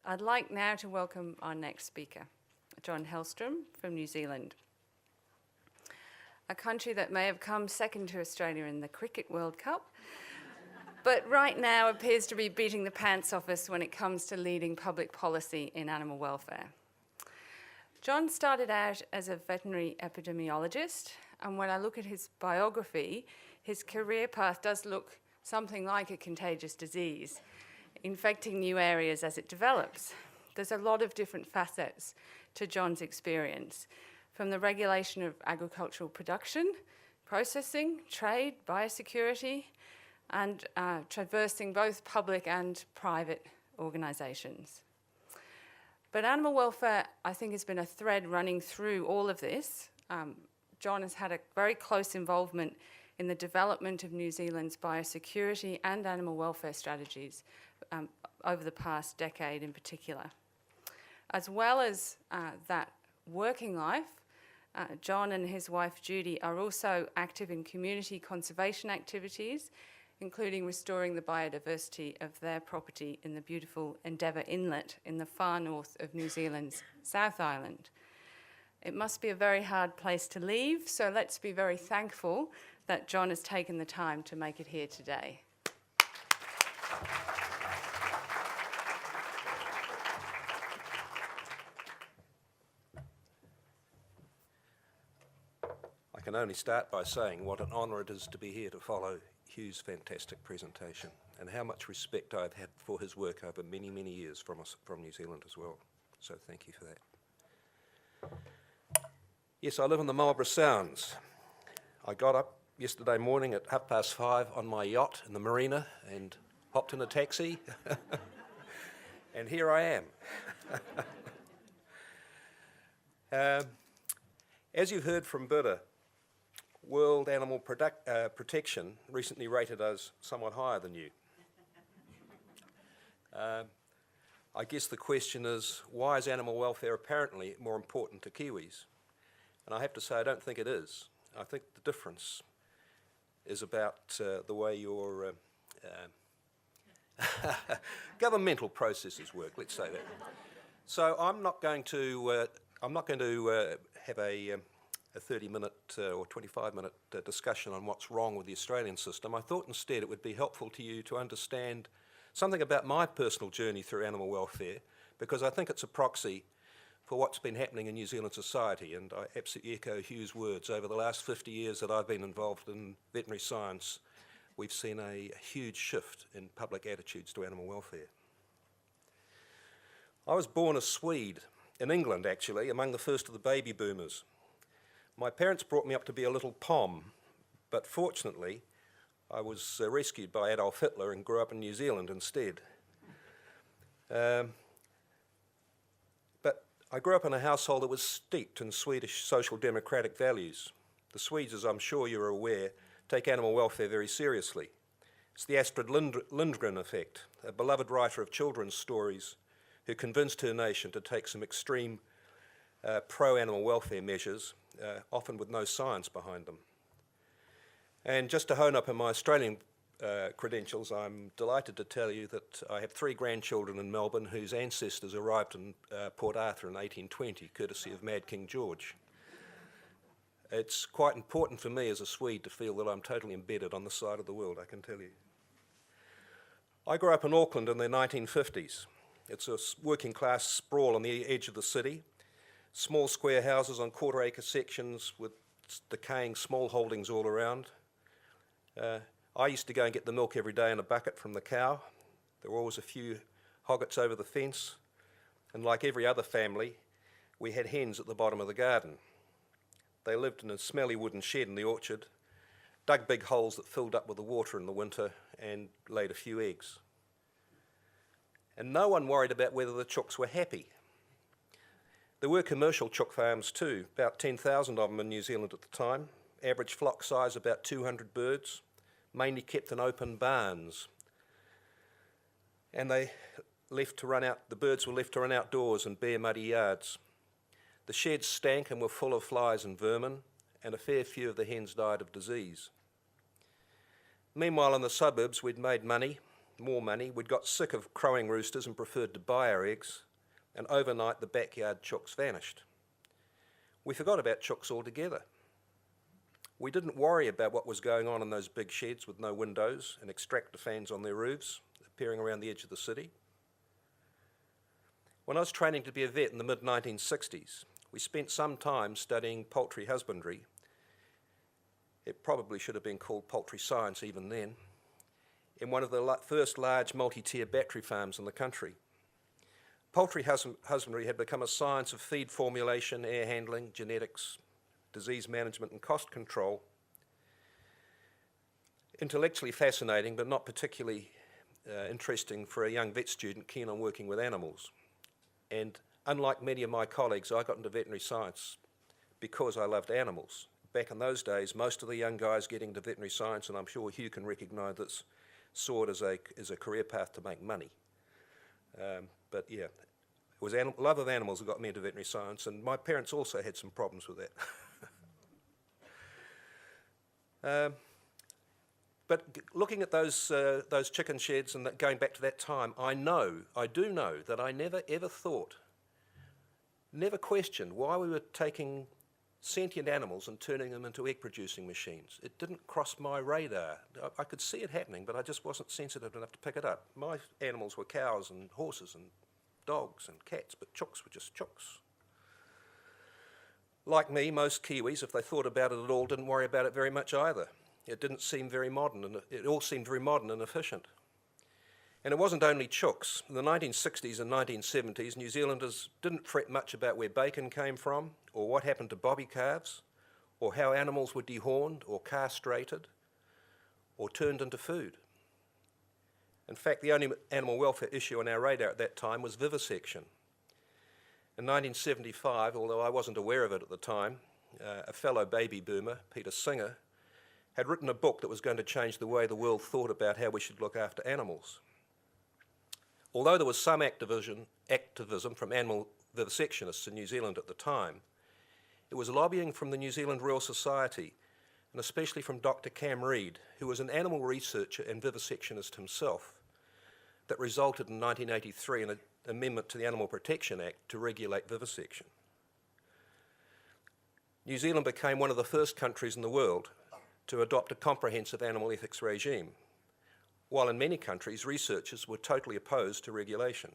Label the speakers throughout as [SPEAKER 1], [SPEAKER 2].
[SPEAKER 1] I'd like now to welcome our next speaker, John Hellstrom from New Zealand, a country that may have come second to Australia in the Cricket World Cup, but right now appears to be beating the pants off us when it comes to leading public policy in animal welfare. John started out as a veterinary epidemiologist, and when I look at his biography, his career path does look something like a contagious disease, infecting new areas as it develops. There's a lot of different facets to John's experience, from the regulation of agricultural production, processing, trade, biosecurity, and traversing both public and private organisations. But animal welfare, I think, has been a thread running through all of this. John has had a very close involvement in the development of New Zealand's biosecurity and animal welfare strategies over the past decade in particular. As well as that working life, John and his wife Judy are also active in community conservation activities, including restoring the biodiversity of their property in the beautiful Endeavour Inlet in the far north of New Zealand's South Island. It must be a very hard place to leave, so let's be very thankful that John has taken the time to make it here today.
[SPEAKER 2] I can only start by saying what an honour it is to be here to follow Hugh's fantastic presentation, and how much respect I've had for his work over many, many years from New Zealand as well. So thank you for that. Yes, I live in the Marlborough Sounds. I got up yesterday morning at 5:30 on my yacht in the marina and hopped in a taxi, and here I am. As you've heard from Buddha, World Animal Protection recently rated us somewhat higher than you. I guess the question is, why is animal welfare apparently more important to Kiwis? And I have to say, I don't think it is. I think the difference is about the way your governmental processes work, let's say that. So I'm not going to have a 30-minute or 25-minute discussion on what's wrong with the Australian system. I thought instead it would be helpful to you to understand something about my personal journey through animal welfare, because I think it's a proxy for what's been happening in New Zealand society, and I absolutely echo Hugh's words. Over the last 50 years that I've been involved in veterinary science, we've seen a huge shift in public attitudes to animal welfare. I was born a Swede, in England actually, among the first of the baby boomers. My parents brought me up to be a little pom, but fortunately I was rescued by Adolf Hitler and grew up in New Zealand instead. But I grew up in a household that was steeped in Swedish social democratic values. The Swedes, as I'm sure you're aware, take animal welfare very seriously. It's the Astrid Lindgren effect, a beloved writer of children's stories who convinced her nation to take some extreme pro-animal welfare measures, often with no science behind them. And just to hone up on my Australian credentials, I'm delighted to tell you that I have 3 grandchildren in Melbourne whose ancestors arrived in Port Arthur in 1820, courtesy of Mad King George. It's quite important for me as a Swede to feel that I'm totally embedded on this side of the world, I can tell you. I grew up in Auckland in the 1950s. It's a working class sprawl on the edge of the city. Small square houses on quarter-acre sections with decaying small holdings all around. I used to go and get the milk every day in a bucket from the cow. There were always a few hoggets over the fence. And like every other family, we had hens at the bottom of the garden. They lived in a smelly wooden shed in the orchard, dug big holes that filled up with the water in the winter, and laid a few eggs. And no one worried about whether the chooks were happy. There were commercial chook farms too, about 10,000 of them in New Zealand at the time. Average flock size about 200 birds, mainly kept in open barns. And the birds were left to run outdoors in bare muddy yards. The sheds stank and were full of flies and vermin, and a fair few of the hens died of disease. Meanwhile, in the suburbs, we'd made money, more money, we'd got sick of crowing roosters and preferred to buy our eggs, and overnight the backyard chooks vanished. We forgot about chooks altogether. We didn't worry about what was going on in those big sheds with no windows and extractor fans on their roofs appearing around the edge of the city. When I was training to be a vet in the mid-1960s, we spent some time studying poultry husbandry. It probably should have been called poultry science even then, in one of the first large multi-tier battery farms in the country. Poultry husbandry had become a science of feed formulation, air handling, genetics, disease management and cost control. Intellectually fascinating, but not particularly interesting for a young vet student keen on working with animals. And unlike many of my colleagues, I got into veterinary science because I loved animals. Back in those days, most of the young guys getting into veterinary science, and I'm sure Hugh can recognise this, saw it as a career path to make money. But yeah, it was love of animals that got me into veterinary science, and my parents also had some problems with that. But looking at those chicken sheds and going back to that time, I do know that I never ever thought, never questioned why we were taking sentient animals and turning them into egg-producing machines. It didn't cross my radar. I could see it happening, but I just wasn't sensitive enough to pick it up. My animals were cows and horses and dogs and cats, but chooks were just chooks. Like me, most Kiwis, if they thought about it at all, didn't worry about it very much either. It didn't seem very modern, and it all seemed very modern and efficient. And it wasn't only chooks. In the 1960s and 1970s, New Zealanders didn't fret much about where bacon came from, or what happened to bobby calves, or how animals were dehorned or castrated, or turned into food. In fact, the only animal welfare issue on our radar at that time was vivisection. In 1975, although I wasn't aware of it at the time, a fellow baby boomer, Peter Singer, had written a book that was going to change the way the world thought about how we should look after animals. Although there was some activism from animal vivisectionists in New Zealand at the time, it was lobbying from the New Zealand Royal Society, and especially from Dr. Cam Reed, who was an animal researcher and vivisectionist himself, that resulted in 1983 in an amendment to the Animal Protection Act to regulate vivisection. New Zealand became one of the first countries in the world to adopt a comprehensive animal ethics regime, while in many countries researchers were totally opposed to regulation.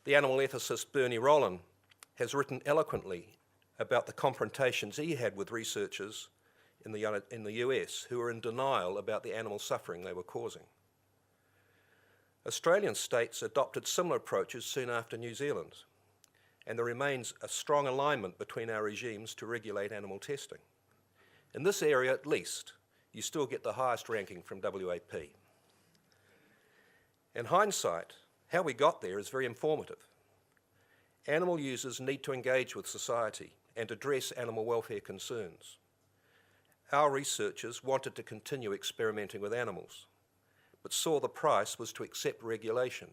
[SPEAKER 2] The animal ethicist Bernie Rollin has written eloquently about the confrontations he had with researchers in the US who were in denial about the animal suffering they were causing. Australian states adopted similar approaches soon after New Zealand, and there remains a strong alignment between our regimes to regulate animal testing. In this area, at least, you still get the highest ranking from WAP. In hindsight, how we got there is very informative. Animal users need to engage with society and address animal welfare concerns. Our researchers wanted to continue experimenting with animals, but saw the price was to accept regulation.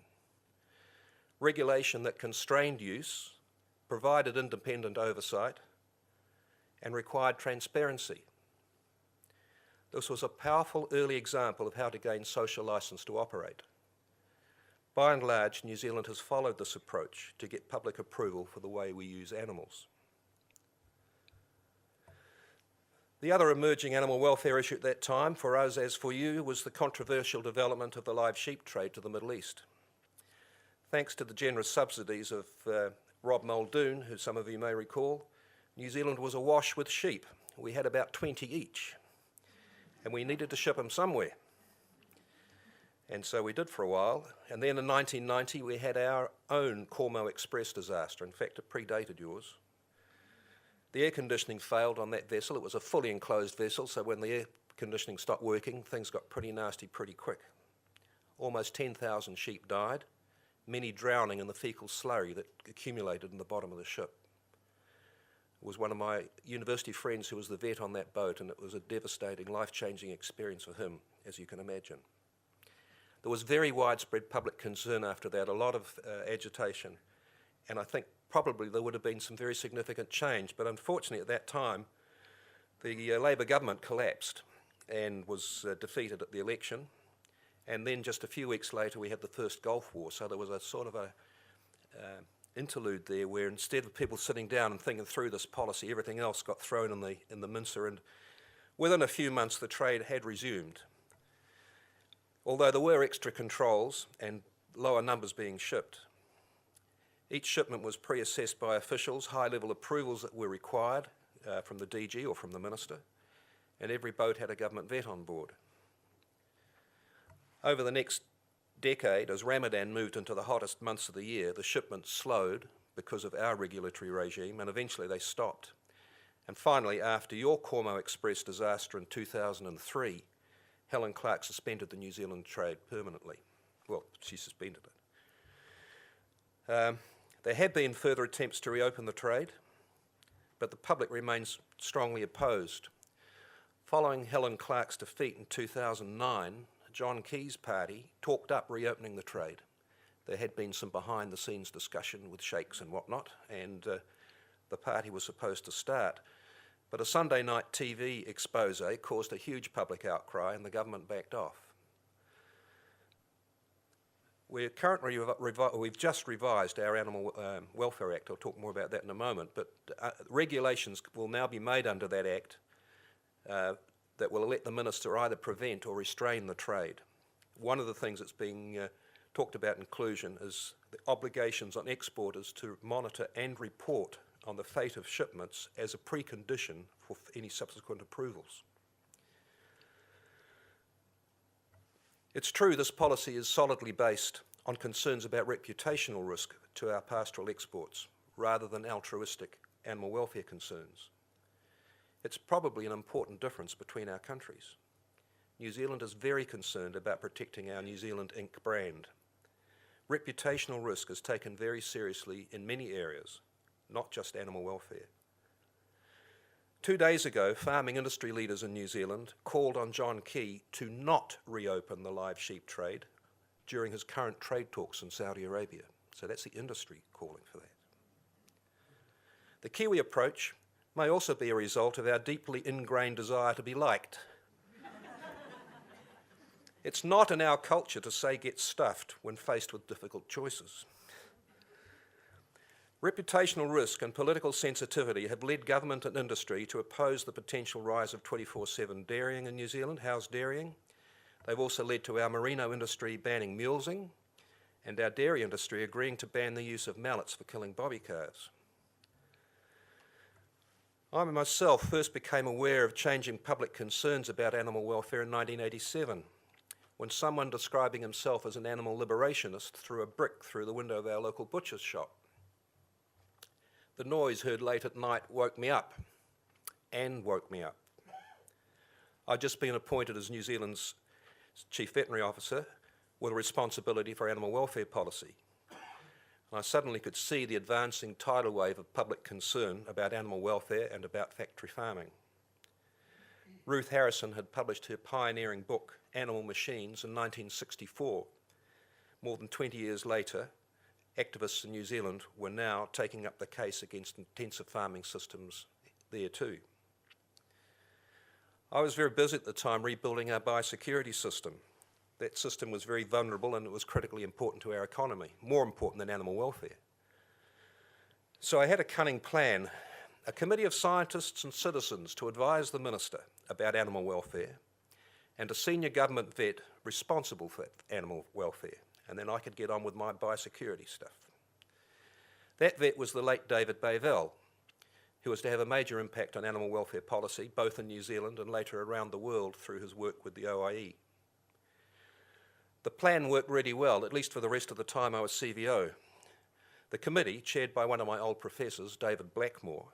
[SPEAKER 2] Regulation that constrained use, provided independent oversight, and required transparency. This was a powerful early example of how to gain social license to operate. By and large, New Zealand has followed this approach to get public approval for the way we use animals. The other emerging animal welfare issue at that time, for us as for you, was the controversial development of the live sheep trade to the Middle East. Thanks to the generous subsidies of Rob Muldoon, who some of you may recall, New Zealand was awash with sheep. We had about 20 each, and we needed to ship them somewhere. And so we did for a while, and then in 1990 we had our own Cormo Express disaster. In fact, it predated yours. The air conditioning failed on that vessel. It was a fully enclosed vessel, so when the air conditioning stopped working, things got pretty nasty pretty quick. Almost 10,000 sheep died, many drowning in the fecal slurry that accumulated in the bottom of the ship. It was one of my university friends who was the vet on that boat, and it was a devastating, life-changing experience for him, as you can imagine. There was very widespread public concern after that, a lot of agitation, and I think probably there would have been some very significant change, but unfortunately at that time the Labour government collapsed and was defeated at the election, And then just a few weeks later, we had the first Gulf War. So there was a sort of a interlude there where instead of people sitting down and thinking through this policy, everything else got thrown in the mincer, and within a few months the trade had resumed. Although there were extra controls and lower numbers being shipped. Each shipment was pre-assessed by officials, high-level approvals that were required from the DG or from the Minister, and every boat had a government vet on board. Over the next decade, as Ramadan moved into the hottest months of the year, the shipments slowed because of our regulatory regime, and eventually they stopped. And finally, after your Cormo Express disaster in 2003, Helen Clark suspended the New Zealand trade permanently. Well, she suspended it. There have been further attempts to reopen the trade, but the public remains strongly opposed. Following Helen Clark's defeat in 2009, John Key's party talked up reopening the trade. There had been some behind-the-scenes discussion with sheikhs and whatnot, and the party was supposed to start. But a Sunday night TV expose caused a huge public outcry, and the government backed off. We're currently we've just revised our Animal Welfare Act. I'll talk more about that in a moment. But regulations will now be made under that Act that will let the Minister either prevent or restrain the trade. One of the things that's being talked about in inclusion is the obligations on exporters to monitor and report on the fate of shipments as a precondition for any subsequent approvals. It's true this policy is solidly based on concerns about reputational risk to our pastoral exports rather than altruistic animal welfare concerns. It's probably an important difference between our countries. New Zealand is very concerned about protecting our New Zealand Inc. brand. Reputational risk is taken very seriously in many areas, not just animal welfare. 2 days ago, farming industry leaders in New Zealand called on John Key to not reopen the live sheep trade during his current trade talks in Saudi Arabia. So that's the industry calling for that. The Kiwi approach may also be a result of our deeply ingrained desire to be liked. It's not in our culture to say get stuffed when faced with difficult choices. Reputational risk and political sensitivity have led government and industry to oppose the potential rise of 24/7 dairying in New Zealand, house dairying. They've also led to our merino industry banning mulesing and our dairy industry agreeing to ban the use of mallets for killing bobby calves. I myself first became aware of changing public concerns about animal welfare in 1987, when someone describing himself as an animal liberationist threw a brick through the window of our local butcher's shop. The noise heard late at night woke me up, and woke me up. I'd just been appointed as New Zealand's Chief Veterinary Officer with a responsibility for animal welfare policy. And I suddenly could see the advancing tidal wave of public concern about animal welfare and about factory farming. Ruth Harrison had published her pioneering book, Animal Machines, in 1964. More than 20 years later, activists in New Zealand were now taking up the case against intensive farming systems there too. I was very busy at the time rebuilding our biosecurity system. That system was very vulnerable and it was critically important to our economy, more important than animal welfare. So I had a cunning plan, a committee of scientists and citizens to advise the Minister about animal welfare and a senior government vet responsible for animal welfare, and then I could get on with my biosecurity stuff. That vet was the late David Bayvell, who was to have a major impact on animal welfare policy, both in New Zealand and later around the world through his work with the OIE. The plan worked really well, at least for the rest of the time I was CVO. The committee, chaired by one of my old professors, David Blackmore,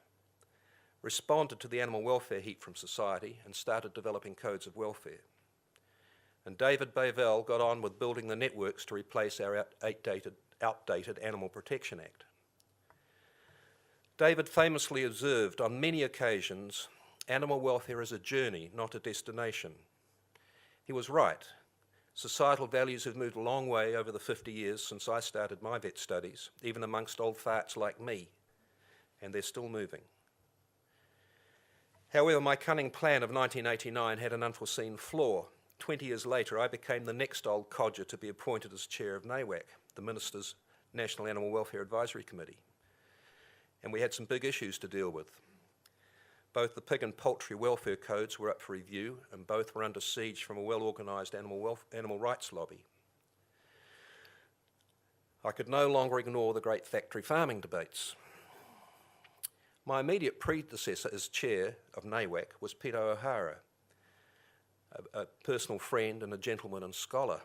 [SPEAKER 2] responded to the animal welfare heat from society and started developing codes of welfare. And David Bayvell got on with building the networks to replace our outdated Animal Protection Act. David famously observed on many occasions, animal welfare is a journey, not a destination. He was right. Societal values have moved a long way over the 50 years since I started my vet studies, even amongst old farts like me, and they're still moving. However, my cunning plan of 1989 had an unforeseen flaw. 20 years later, I became the next old codger to be appointed as chair of NAWAC, the Minister's National Animal Welfare Advisory Committee. And we had some big issues to deal with. Both the pig and poultry welfare codes were up for review, and both were under siege from a well-organised animal rights lobby. I could no longer ignore the great factory farming debates. My immediate predecessor as chair of NAWAC was Peter O'Hara, a personal friend and a gentleman and scholar.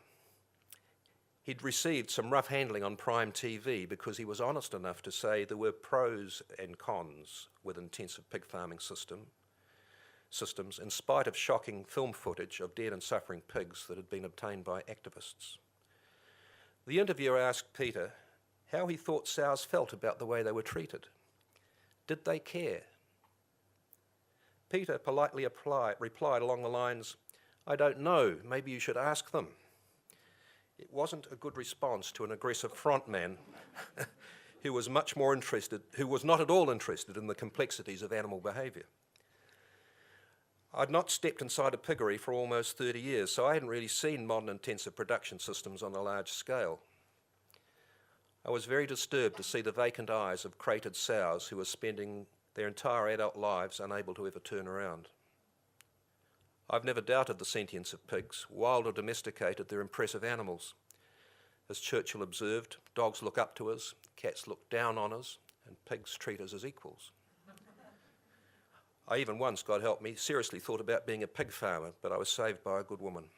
[SPEAKER 2] He'd received some rough handling on Prime TV because he was honest enough to say there were pros and cons with intensive pig farming systems, in spite of shocking film footage of dead and suffering pigs that had been obtained by activists. The interviewer asked Peter how he thought sows felt about the way they were treated. Did they care? Peter politely replied along the lines, "I don't know, maybe you should ask them." It wasn't a good response to an aggressive frontman who was not at all interested in the complexities of animal behaviour. I'd not stepped inside a piggery for almost 30 years, so I hadn't really seen modern intensive production systems on a large scale. I was very disturbed to see the vacant eyes of crated sows who were spending their entire adult lives unable to ever turn around. I've never doubted the sentience of pigs. Wild or domesticated, they're impressive animals. As Churchill observed, dogs look up to us, cats look down on us, and pigs treat us as equals. I even once, God help me, seriously thought about being a pig farmer, but I was saved by a good woman.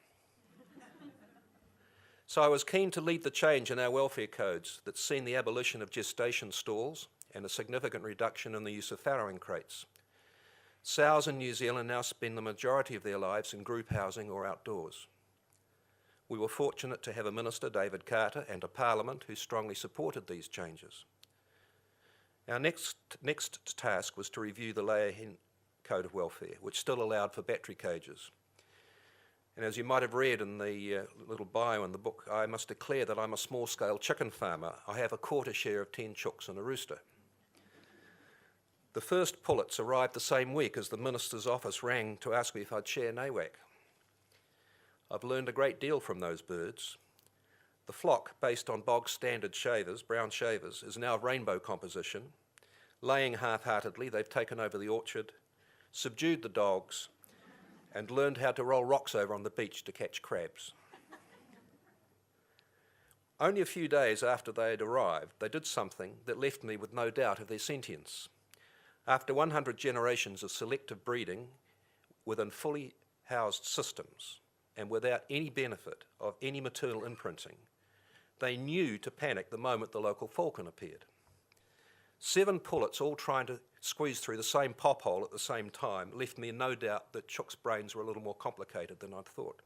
[SPEAKER 2] So I was keen to lead the change in our welfare codes that's seen the abolition of gestation stalls and a significant reduction in the use of farrowing crates. Sows in New Zealand now spend the majority of their lives in group housing or outdoors. We were fortunate to have a minister, David Carter, and a parliament who strongly supported these changes. Our next task was to review the layer hen code of welfare, which still allowed for battery cages. And as you might have read in the little bio in the book, I must declare that I'm a small-scale chicken farmer. I have a quarter share of 10 chooks and a rooster. The first pullets arrived the same week as the Minister's office rang to ask me if I'd share NAWAC. I've learned a great deal from those birds. The flock, based on bog standard shavers, brown shavers, is now of rainbow composition. Laying half-heartedly, they've taken over the orchard, subdued the dogs, and learned how to roll rocks over on the beach to catch crabs. Only a few days after they had arrived, they did something that left me with no doubt of their sentience. After 100 generations of selective breeding within fully housed systems and without any benefit of any maternal imprinting, they knew to panic the moment the local falcon appeared. 7 pullets all trying to squeeze through the same pop hole at the same time left me in no doubt that chooks' brains were a little more complicated than I'd thought.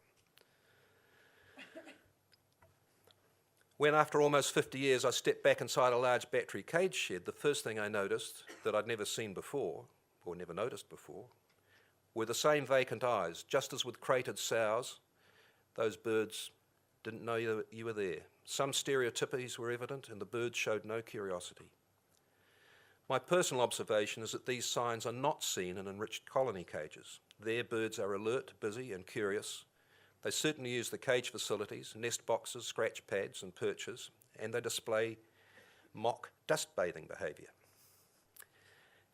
[SPEAKER 2] When after almost 50 years I stepped back inside a large battery cage shed, the first thing I noticed that I'd never seen before, or never noticed before, were the same vacant eyes. Just as with crated sows, those birds didn't know you were there. Some stereotypies were evident and the birds showed no curiosity. My personal observation is that these signs are not seen in enriched colony cages. There birds are alert, busy and curious. They certainly use the cage facilities, nest boxes, scratch pads and perches, and they display mock dust bathing behaviour.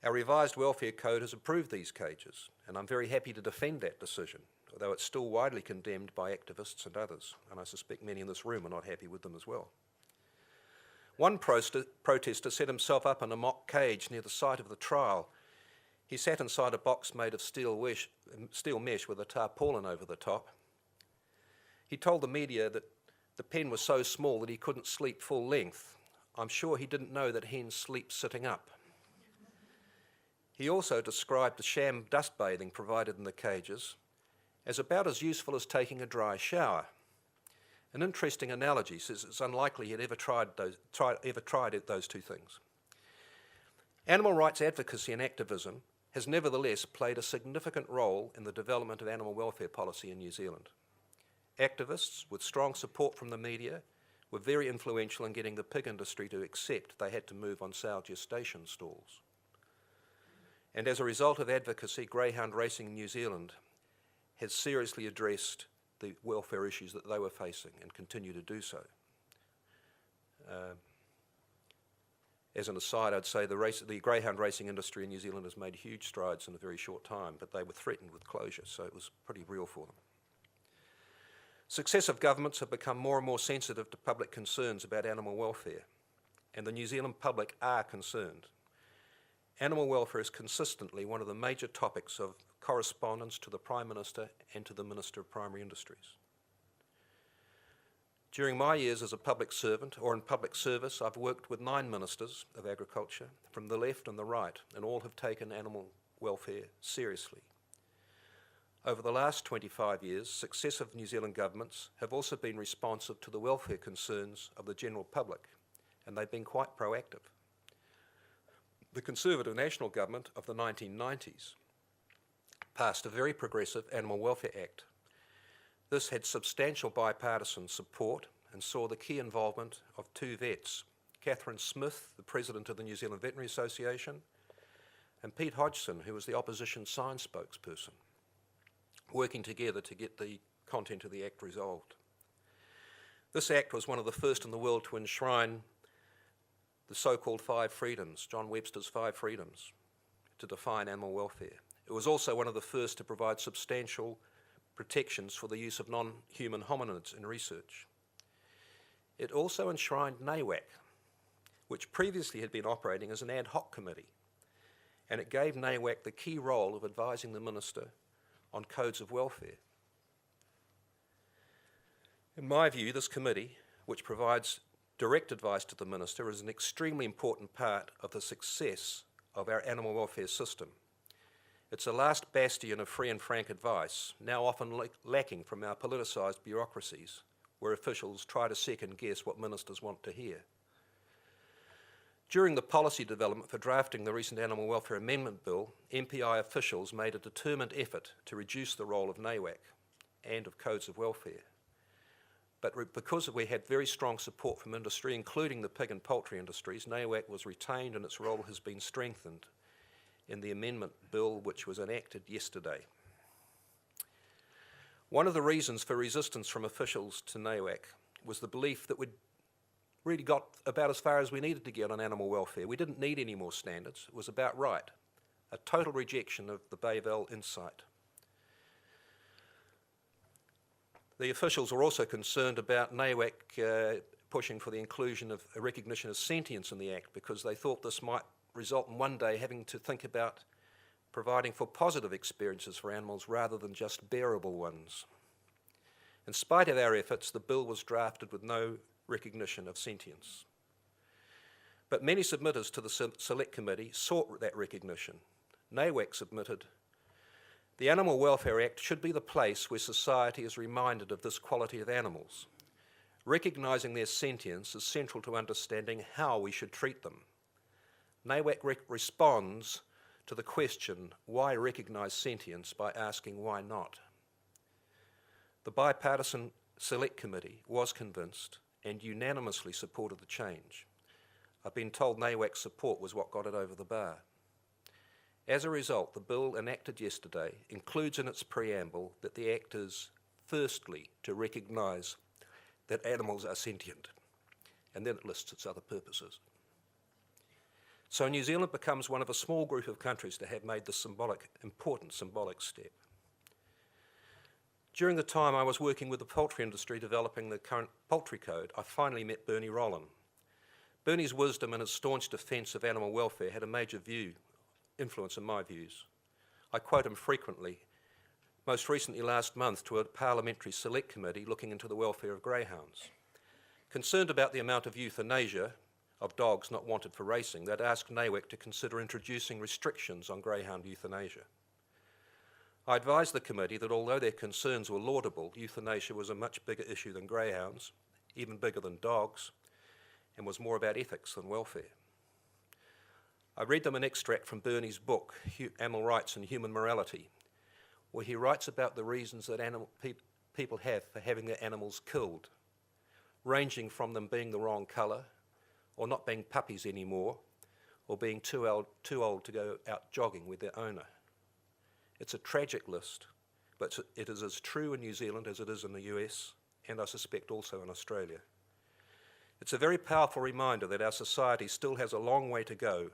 [SPEAKER 2] Our revised welfare code has approved these cages, and I'm very happy to defend that decision, although it's still widely condemned by activists and others, and I suspect many in this room are not happy with them as well. One protester set himself up in a mock cage near the site of the trial. He sat inside a box made of steel mesh with a tarpaulin over the top. He told the media that the pen was so small that he couldn't sleep full length. I'm sure he didn't know that hens sleep sitting up. He also described the sham dust bathing provided in the cages as about as useful as taking a dry shower. An interesting analogy, says it's unlikely he'd ever tried those two things. Animal rights advocacy and activism has nevertheless played a significant role in the development of animal welfare policy in New Zealand. Activists, with strong support from the media, were very influential in getting the pig industry to accept they had to move on sow gestation stalls. And as a result of advocacy, greyhound racing in New Zealand has seriously addressed the welfare issues that they were facing and continue to do so. As an aside, I'd say the greyhound racing industry in New Zealand has made huge strides in a very short time, but they were threatened with closure, so it was pretty real for them. Successive governments have become more and more sensitive to public concerns about animal welfare, and the New Zealand public are concerned. Animal welfare is consistently one of the major topics of correspondence to the Prime Minister and to the Minister of Primary Industries. During my years as a public servant or in public service, I've worked with 9 ministers of agriculture from the left and the right, and all have taken animal welfare seriously. Over the last 25 years, successive New Zealand governments have also been responsive to the welfare concerns of the general public, and they've been quite proactive. The Conservative National Government of the 1990s passed a very progressive Animal Welfare Act. This had substantial bipartisan support and saw the key involvement of 2 vets, Catherine Smith, the President of the New Zealand Veterinary Association, and Pete Hodgson, who was the opposition science spokesperson, working together to get the content of the Act resolved. This Act was one of the first in the world to enshrine the so-called 5 freedoms, John Webster's 5 freedoms, to define animal welfare. It was also one of the first to provide substantial protections for the use of non-human hominids in research. It also enshrined NAWAC, which previously had been operating as an ad hoc committee, and it gave NAWAC the key role of advising the Minister on codes of welfare. In my view, this committee, which provides direct advice to the Minister, is an extremely important part of the success of our animal welfare system. It's the last bastion of free and frank advice, now often lacking from our politicised bureaucracies, where officials try to second-guess what ministers want to hear. During the policy development for drafting the recent Animal Welfare Amendment Bill, MPI officials made a determined effort to reduce the role of NAWAC and of codes of welfare. But because we had very strong support from industry, including the pig and poultry industries, NAWAC was retained and its role has been strengthened in the amendment bill which was enacted yesterday. One of the reasons for resistance from officials to NAWAC was the belief that we'd really got about as far as we needed to get on animal welfare. We didn't need any more standards. It was about right. A total rejection of the Bayville insight. The officials were also concerned about NAWAC pushing for the inclusion of a recognition of sentience in the Act, because they thought this might result in one day having to think about providing for positive experiences for animals rather than just bearable ones. In spite of our efforts, the bill was drafted with no recognition of sentience. But many submitters to the Select Committee sought that recognition. NAWAC submitted, "The Animal Welfare Act should be the place where society is reminded of this quality of animals. Recognising their sentience is central to understanding how we should treat them. NAWAC responds to the question, why recognise sentience, by asking why not?" The bipartisan Select Committee was convinced and unanimously supported the change. I've been told NAWAC's support was what got it over the bar. As a result, the bill enacted yesterday includes in its preamble that the Act is, firstly, to recognise that animals are sentient, and then it lists its other purposes. So New Zealand becomes one of a small group of countries to have made this important symbolic step. During the time I was working with the poultry industry developing the current poultry code, I finally met Bernie Rollan. Bernie's wisdom and his staunch defence of animal welfare had a major influence in my views. I quote him frequently, most recently last month to a parliamentary select committee looking into the welfare of greyhounds. Concerned about the amount of euthanasia of dogs not wanted for racing, they'd asked NAWAC to consider introducing restrictions on greyhound euthanasia. I advised the committee that although their concerns were laudable, euthanasia was a much bigger issue than greyhounds, even bigger than dogs, and was more about ethics than welfare. I read them an extract from Bernie's book, Animal Rights and Human Morality, where he writes about the reasons that people have for having their animals killed, ranging from them being the wrong colour, or not being puppies anymore, or being too old to go out jogging with their owner. It's a tragic list, but it is as true in New Zealand as it is in the US, and I suspect also in Australia. It's a very powerful reminder that our society still has a long way to go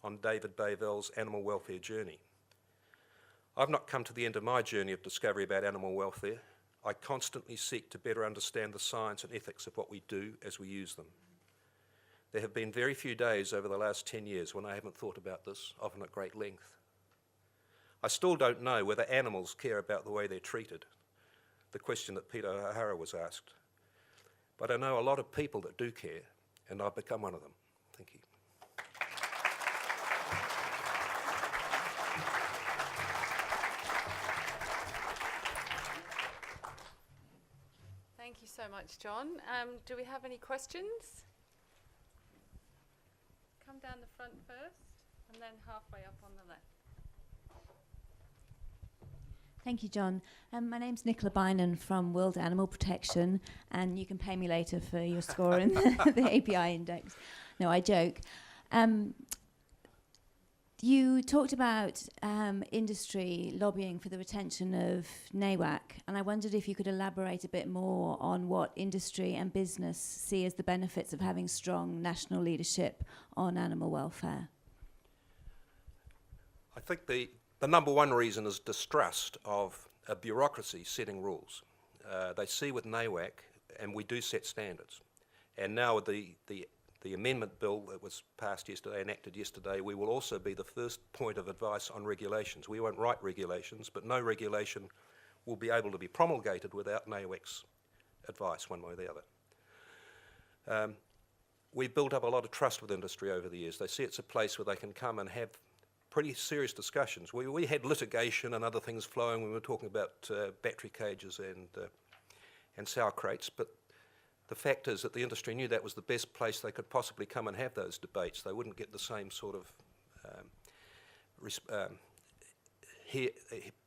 [SPEAKER 2] on David Bavell's animal welfare journey. I've not come to the end of my journey of discovery about animal welfare. I constantly seek to better understand the science and ethics of what we do as we use them. There have been very few days over the last 10 years when I haven't thought about this, often at great length. I still don't know whether animals care about the way they're treated, the question that Peter O'Hara was asked. But I know a lot of people that do care, and I've become one of them. Thank you.
[SPEAKER 1] Thank you so much, John. Do we have any questions? Come down the front first, and then halfway up on the left.
[SPEAKER 3] Thank you, John. My name's Nicola Bynan from World Animal Protection, and you can pay me later for your score in the API index. No, I joke. You talked about industry lobbying for the retention of NAWAC, and I wondered if you could elaborate a bit more on what industry and business see as the benefits of having strong national leadership on animal welfare.
[SPEAKER 2] I think the number one reason is distrust of a bureaucracy setting rules. They see with NAWAC, and we do set standards. And now with the amendment bill that was passed yesterday, enacted yesterday, we will also be the first point of advice on regulations. We won't write regulations, but no regulation will be able to be promulgated without NAWAC's advice one way or the other. We've built up a lot of trust with industry over the years. They see it's a place where they can come and have pretty serious discussions. We had litigation and other things flowing when we were talking about battery cages and sow crates, but the fact is that the industry knew that was the best place they could possibly come and have those debates. They wouldn't get the same sort of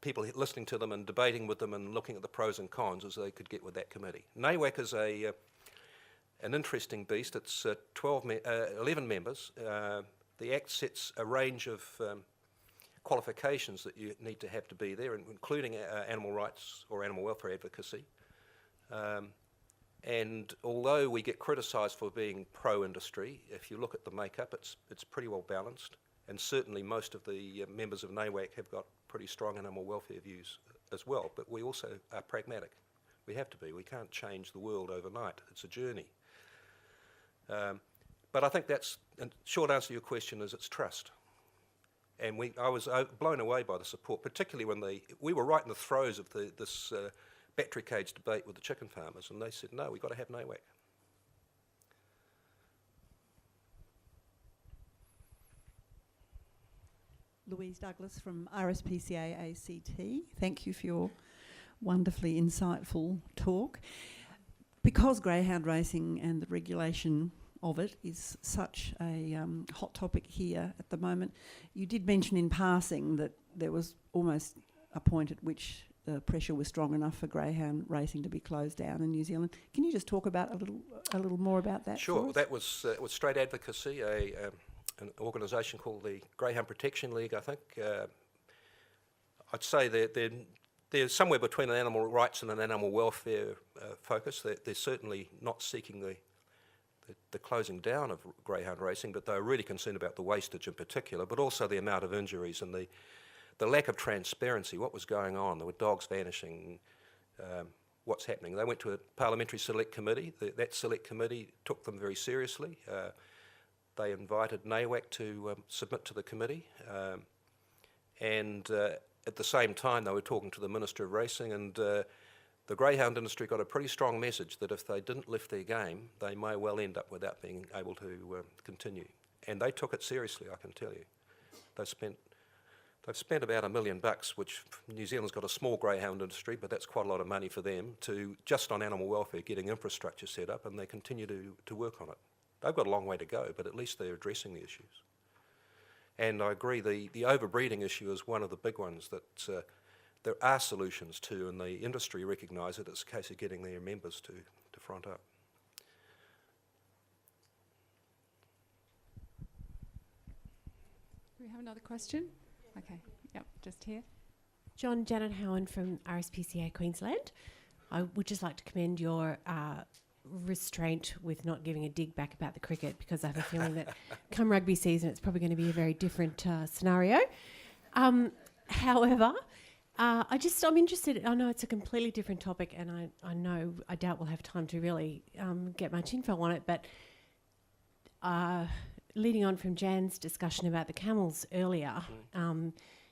[SPEAKER 2] people listening to them and debating with them and looking at the pros and cons as they could get with that committee. NAWAC is an interesting beast. It's 11 members. The Act sets a range of qualifications that you need to have to be there, including animal rights or animal welfare advocacy. And although we get criticised for being pro-industry, if you look at the makeup, it's pretty well balanced. And certainly most of the members of NAWAC have got pretty strong animal welfare views as well. But we also are pragmatic. We have to be. We can't change the world overnight. It's a journey. But I think that's, and short answer to your question is it's trust. And I was blown away by the support, particularly when we were right in the throes of this battery cage debate with the chicken farmers, and they said, no, we've got to have NAWAC.
[SPEAKER 4] Louise Douglas from RSPCA ACT. Thank you for your wonderfully insightful talk. Because greyhound racing and the regulation of it is such a hot topic here at the moment, you did mention in passing that there was almost a point at which the pressure was strong enough for greyhound racing to be closed down in New Zealand. Can you just talk about a little more about that?
[SPEAKER 2] Sure. That was Straight Advocacy, an organisation called the Greyhound Protection League, I think. I'd say they're somewhere between an animal rights and an animal welfare focus. They're certainly not seeking the closing down of greyhound racing, but they're really concerned about the wastage in particular, but also the amount of injuries and the lack of transparency, what was going on. There were dogs vanishing, what's happening. They went to a parliamentary select committee. That select committee took them very seriously. They invited NAWAC to submit to the committee, and at the same time they were talking to the Minister of Racing, and the greyhound industry got a pretty strong message that if they didn't lift their game, they may well end up without being able to continue. And they took it seriously, I can tell you. They've spent about $1 million, which New Zealand's got a small greyhound industry, but that's quite a lot of money for them, to just on animal welfare, getting infrastructure set up, and they continue to work on it. They've got a long way to go, but at least they're addressing the issues. And I agree, the overbreeding issue is one of the big ones that there are solutions to, and the industry recognise it. It's a case of getting their members to front up.
[SPEAKER 5] Do we have another question? Okay, yep, just here. John, Janet Howan from RSPCA Queensland. I would just like to commend your restraint with not giving a dig back about the cricket, because I have a feeling that come rugby season it's probably going to be a very different scenario. However, I'm interested. I know it's a completely different topic, and I doubt we'll have time to really get much info on it, but leading on from Jan's discussion about the camels earlier,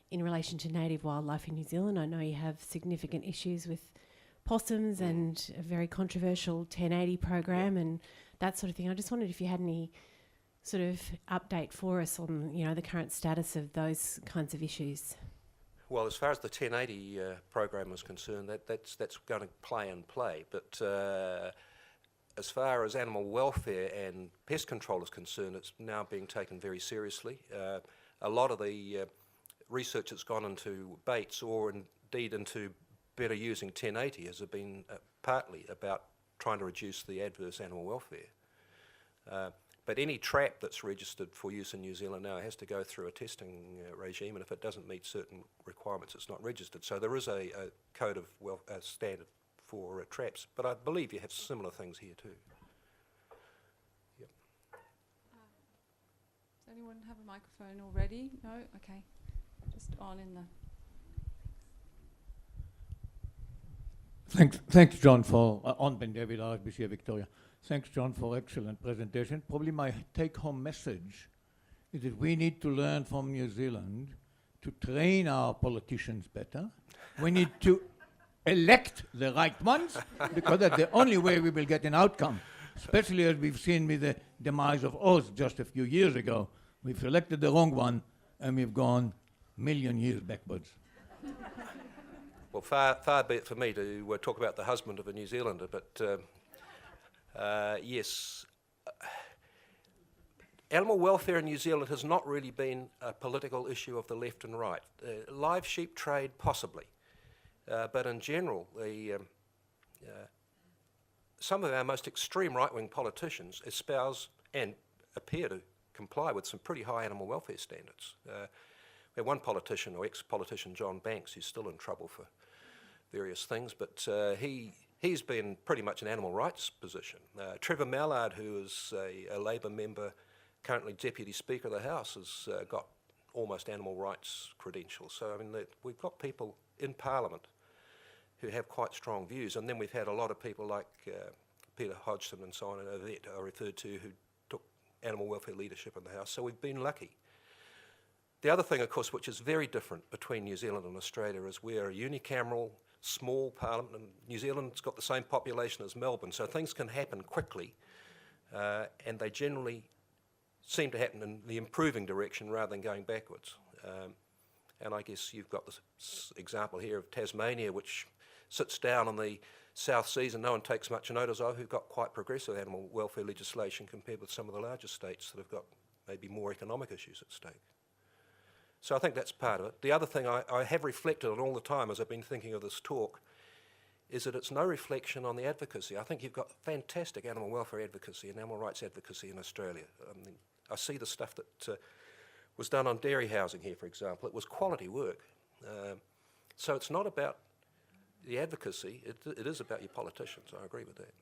[SPEAKER 5] in relation to native wildlife in New Zealand, I know you have significant issues with possums and a very controversial 1080 program and that sort of thing. I just wondered if you had any sort of update for us on, the current status of those kinds of issues.
[SPEAKER 2] Well, as far as the 1080 program is concerned, that's going to play. But as far as animal welfare and pest control is concerned, it's now being taken very seriously. A lot of the research that's gone into baits, or indeed into better using 1080, has been partly about trying to reduce the adverse animal welfare. But any trap that's registered for use in New Zealand now has to go through a testing regime, and if it doesn't meet certain requirements, it's not registered. So there is a code of standard for traps, but I believe you have similar things here too. Yep.
[SPEAKER 1] Does anyone have a microphone already? No? Okay. Just on in the...
[SPEAKER 6] Thanks, John, for Ben David, RSPCA Victoria. Thanks, John, for excellent presentation. Probably my take-home message is that we need to learn from New Zealand to train our politicians better. We need to elect the right ones, because that's the only way we will get an outcome, especially as we've seen with the demise of Oz just a few years ago. We've elected the wrong one, and we've gone a million years backwards.
[SPEAKER 2] Well, far be it for me to talk about the husband of a New Zealander, but yes, animal welfare in New Zealand has not really been a political issue of the left and right. Live sheep trade, possibly, but in general, some of our most extreme right-wing politicians espouse and appear to comply with some pretty high animal welfare standards. We have one politician, or ex-politician, John Banks, who's still in trouble for various things, but he's been pretty much an animal rights position. Trevor Mallard, who is a Labor member, currently Deputy Speaker of the House, has got almost animal rights credentials. So, I mean, we've got people in Parliament who have quite strong views, and then we've had a lot of people like Peter Hodgson and so on, and Yvette I referred to, who took animal welfare leadership in the House, so we've been lucky. The other thing, of course, which is very different between New Zealand and Australia, is we're a unicameral, small parliament, and New Zealand's got the same population as Melbourne, so things can happen quickly, and they generally seem to happen in the improving direction rather than going backwards. And I guess you've got this example here of Tasmania, which sits down on the South Seas and no one takes much notice of, who've got quite progressive animal welfare legislation compared with some of the larger states that have got maybe more economic issues at stake. So I think that's part of it. The other thing I have reflected on all the time as I've been thinking of this talk is that it's no reflection on the advocacy. I think you've got fantastic animal welfare advocacy and animal rights advocacy in Australia. I see the stuff that was done on dairy housing here, for example. It was quality work. So it's not about the advocacy, it is about your politicians. I agree with that.